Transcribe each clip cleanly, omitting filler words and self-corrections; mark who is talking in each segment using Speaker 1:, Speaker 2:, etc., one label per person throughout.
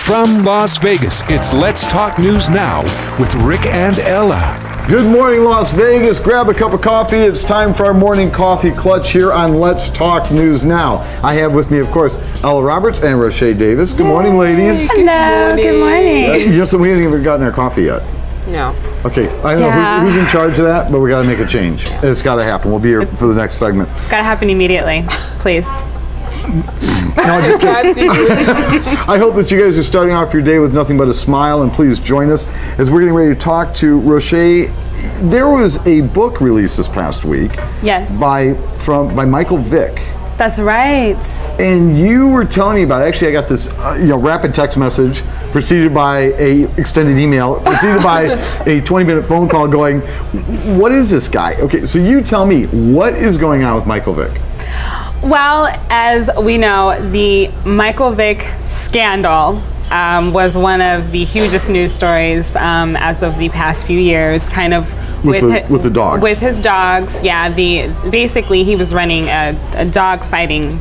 Speaker 1: From Las Vegas, it's Let's Talk News Now with Rick and Ella.
Speaker 2: Good morning, Las Vegas. Grab a cup of coffee. It's time for our morning coffee clutch here on Let's Talk News Now. I have with me, of course, Ella Roberts and Roche Davis. Good morning, ladies.
Speaker 3: Hello, good morning.
Speaker 2: You know, so we haven't even gotten our coffee yet.
Speaker 3: No.
Speaker 2: Okay, I don't know who's in charge of that, but we got to make a change. It's got to happen. We'll be here for the next segment.
Speaker 4: It's got to happen immediately, please.
Speaker 2: No, just kidding. I hope that you guys are starting off your day with nothing but a smile, and please join us as we're getting ready to talk to Roche. There was a book released this past week. Yes. By Michael Vick.
Speaker 4: That's right.
Speaker 2: And you were telling me about it. Actually, I got this rapid text message preceded by a extended email, preceded by a 20-minute phone call going, what is this guy? Okay, so you tell me, what is going on with Michael Vick?
Speaker 4: Well, as we know, the Michael Vick scandal was one of the hugest news stories as of the past few years, kind of
Speaker 2: with the dogs. With
Speaker 4: his dogs, yeah. Basically, he was running a dog fighting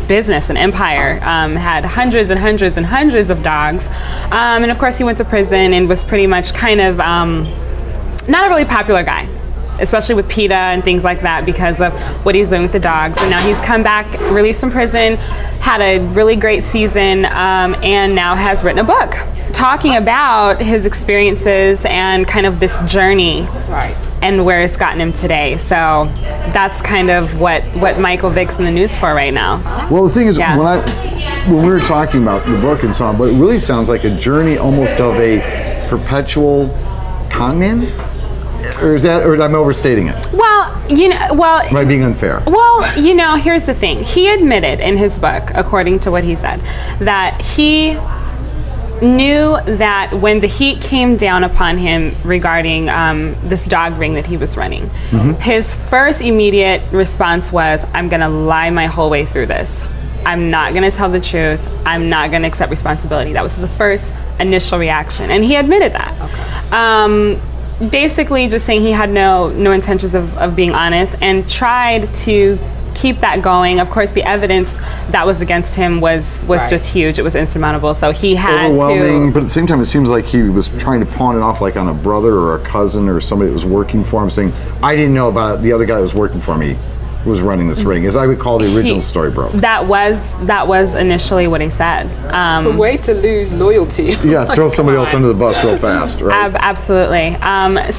Speaker 4: business, an empire, had hundreds and hundreds and hundreds of dogs. And of course, he went to prison and was pretty much kind of not a really popular guy, especially with PETA and things like that, because of what he's doing with the dogs. And now he's come back, released from prison, had a really great season, and now has written a book talking about his experiences and kind of this journey. Right. And where it's gotten him today. So that's kind of what Michael Vick's in the news for right now.
Speaker 2: Well, the thing is, when we were talking about the book and so on, but it really sounds like a journey almost of a perpetual con man? Or am I overstating it?
Speaker 4: Well, am
Speaker 2: I being unfair?
Speaker 4: Well, here's the thing. He admitted in his book, according to what he said, that he knew that when the heat came down upon him regarding this dog ring that he was running, his first immediate response was, I'm going to lie my whole way through this. I'm not going to tell the truth. I'm not going to accept responsibility. That was the first initial reaction. And he admitted that. Okay. Basically just saying he had no intentions of being honest and tried to keep that going. Of course, the evidence that was against him was just huge. It was insurmountable. So he had
Speaker 2: overwhelming, but at the same time, it seems like he was trying to pawn it off like on a brother or a cousin or somebody that was working for him, saying, I didn't know about it. The other guy that was working for me was running this ring, as I recall the original story broke.
Speaker 4: That was initially what he said.
Speaker 3: A way to lose loyalty.
Speaker 2: Yeah, throw somebody else under the bus real fast, right?
Speaker 4: Absolutely.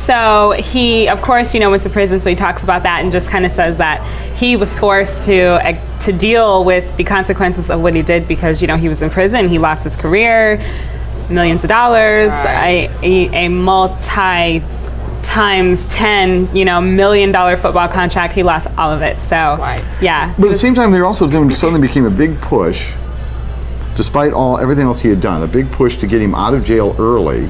Speaker 4: So he, of course, went to prison, so he talks about that and just kind of says that he was forced to deal with the consequences of what he did because, he was in prison, he lost his career, millions of dollars, a multi times 10 $1 million football contract. He lost all of it. So yeah,
Speaker 2: but at the same time, there also then suddenly became a big push, despite everything else he had done, a big push to get him out of jail early,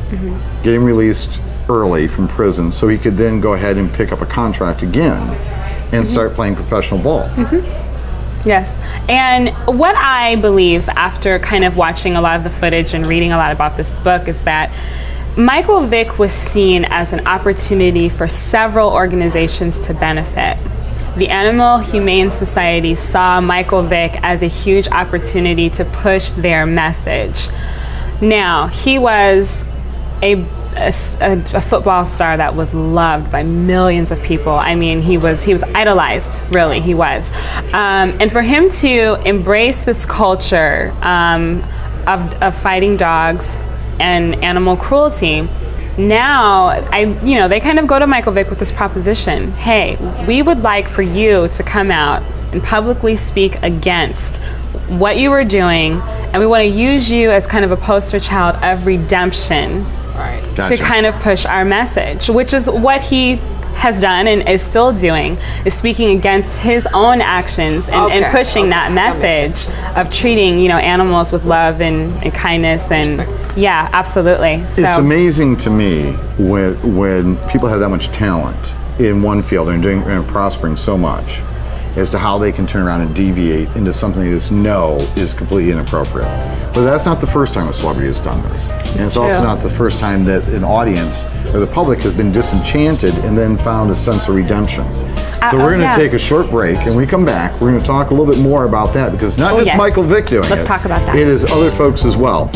Speaker 2: get him released early from prison, so he could then go ahead and pick up a contract again and start playing professional ball.
Speaker 4: Yes. And what I believe after kind of watching a lot of the footage and reading a lot about this book is that Michael Vick was seen as an opportunity for several organizations to benefit. The Animal Humane Society saw Michael Vick as a huge opportunity to push their message. Now, he was a football star that was loved by millions of people. I mean, he was idolized, really, he was. And for him to embrace this culture of fighting dogs and animal cruelty, now they kind of go to Michael Vick with this proposition. Hey, we would like for you to come out and publicly speak against what you were doing, and we want to use you as kind of a poster child of redemption to kind of push our message, which is what he has done and is still doing, is speaking against his own actions and pushing that message of treating animals with love and kindness and respect. Yeah, absolutely. So
Speaker 2: it's amazing to me when people have that much talent in one field and prospering so much as to how they can turn around and deviate into something they just know is completely inappropriate. But that's not the first time a celebrity has done this. And it's also not the first time that an audience or the public has been disenchanted and then found a sense of redemption. So we're going to take a short break, and when we come back, we're going to talk a little bit more about that, because it's not just Michael Vick doing it.
Speaker 4: Let's talk about that.
Speaker 2: It is other folks as well.